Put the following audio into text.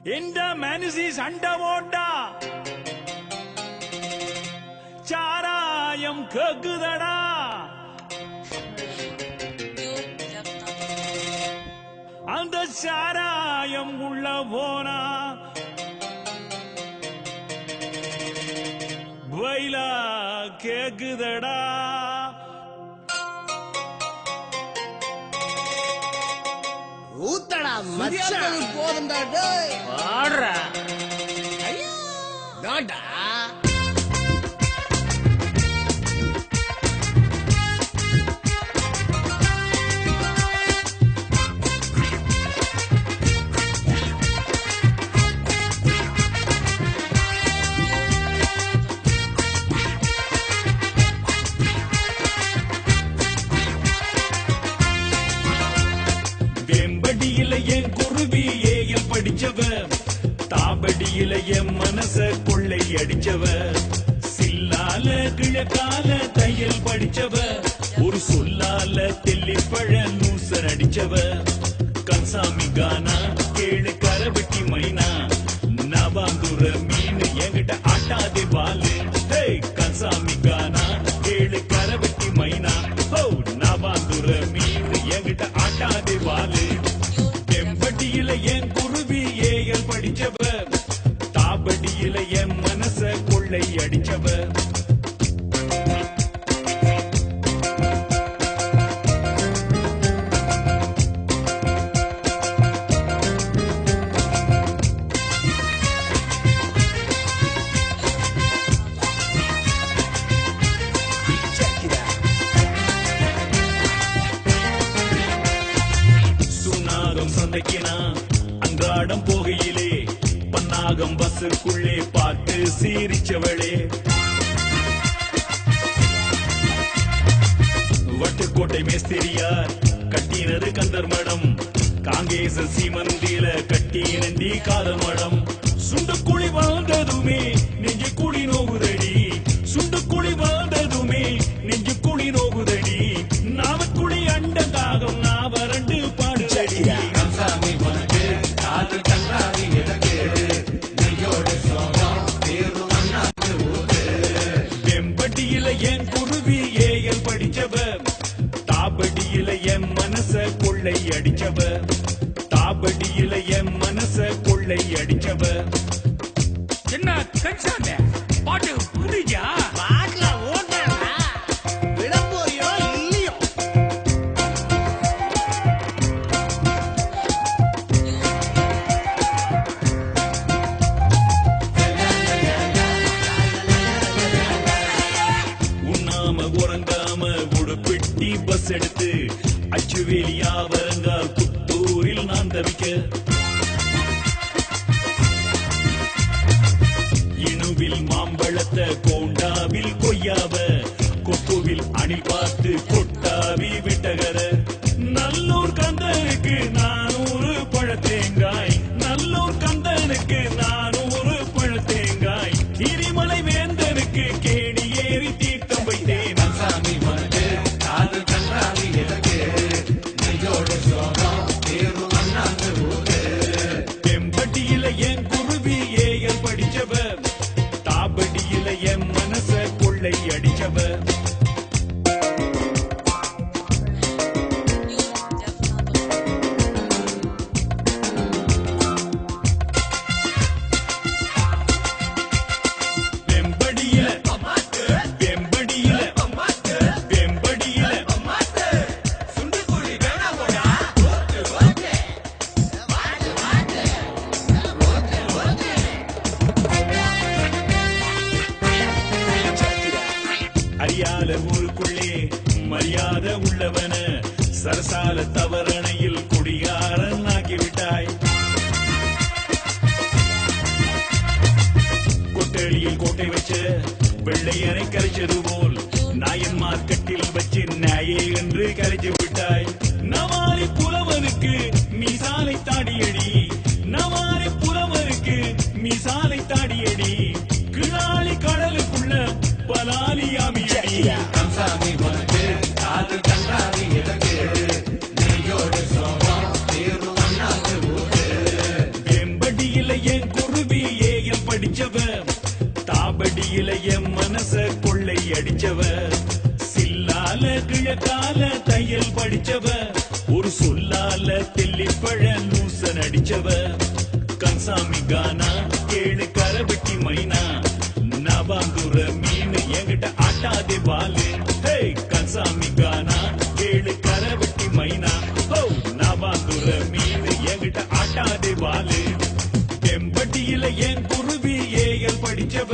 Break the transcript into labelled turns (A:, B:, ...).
A: எந்த மனுஷி சண்டை போட்டா சாராயம் கேக்குதடா. அந்த சாராயம் உள்ள போனா வயலா கேக்குதடா.
B: ஊத்தடா மச்சான் போதும்டா டேய்
A: ஆடுறா
B: டாடா
A: வெம்படியில என் குருவி ஏயல் படிச்சவ, தாபடியில என் மனச கொள்ளை அடிச்சவ, சில்லால கிழக்கால தையல் படிச்சவ, ஒரு சொல்லால தெல்லிப்பழ நூசர் அடிச்சவ, கன்சாமி கானா கேளு கரவெட்டி மைனா, நவாங்குற மீன் என்கிட்ட ஆட்டாதே வாலு. கன்சாமி கானா கேளு கரவெட்டி மைனா, நவாங்குற மீன் என்கிட்ட ஆட்டாதே வாலு. வெம்படியில என் குருவி ஏயல் படிச்சவ, தாபடியில என் மனச கொள்ளை அடிச்சவ. சந்தைக்கினா அன்றாடம் போகையிலே பன்னாகம் பஸ்ஸுக்குள்ளே பார்த்து சீரிச்சவளே, வட்டுக்கோட்டை மேஸ்திரியார் கட்டினது கந்தர் மடம், காங்கேச சீமந்தில கட்டினண்டி காதல் மடம். சுண்டுக்குழி வாழ்ந்ததுமே நெஞ்சு குழி நோகுதடி, சுண்டுக்குழி வாழ்ந்ததுமே நெஞ்சு குழி நோகுதடி, நாவக்குழி அண்ட தாகம் நாவரண்டு பாடுதடி. வெம்படியில என் குருவி ஏயல் படிச்சவ, தாபடியில என் மனச கொள்ளை அடிச்சவ, தாபடியில என் மனச கொள்ளை அடிச்சவ. என்ன கன்சாமி பாட்டு புரிஞ்சா?
B: பாட்டுல ஓட்டடா விட போறியோ இல்லையோ?
A: உண்ணாம உறங்காம உடுப்பிட்டி பஸ் எடுத்து அச்சுவேலியா வரங்கால் புத்தூரில் நான் தவிக்க, இணுவில் மாம்பழத்தை கோண்டாவில் கொய்யாவ, கொக்குவில் அணில் பார்த்து கொட்டாவி விட்டகர, நல்லூர் கந்தனுக்கு 400 பழத்தேங்காய், நல்லூர் கந்தனுக்கு 400 பழத்தேங்காய், கிரிமலை வேந்தனுக்கு கேணி ஏறி தீர்த்தம் வைத்தேன். வெம்படியில என் குருவி ஏயல் படிச்சவ, தாபடியில என் மனச கொள்ளை அடிச்சவ. வெம்படியில வெம்படியில வெம்படியில அறியாத ஊருக்குள்ளே மரியாதை உள்ளவன, சரசால தவறணையில் குடிகாரன் ஆக்கிவிட்டாய். கொட்டளியில் கோட்டை வச்ச வெள்ளையனை கரைச்சது போல், நாயன் மார்க்கெட்டில் வச்சு நாயே என்று கரைச்சு விட்டாய். நவாரி புலவனுக்கு மீசாலை தாடியடி, நவாரி புலவனுக்கு மீசாலை தாடியடி, கிளாலி கடலுக்குள்ள பலாலி அமியடி. வெம்படி தாபடியில என் குருவி ஏஎல் படிச்சவ தாபடியில என் மனச கொள்ளை அடிச்சவ சில்லால கிழக்கால தையல் படிச்சவ ஒரு சொல்லால தெல்லிப்பழ லூசன் அடிச்சவ கன்சாமி கானா கேளு கரவெட்டி மைனா நவாங்குற மீன் என்கிட்ட ஆட்டாதே பாலு ஹே கன்சாமி கானா கேளு கரவெட்டி மைனா ஹோ நவாங்குற மீன் என்கிட்ட ஆட்டாதே பாலு தெம்பட்டியில என் குருவி ஏஎல் படிச்சவ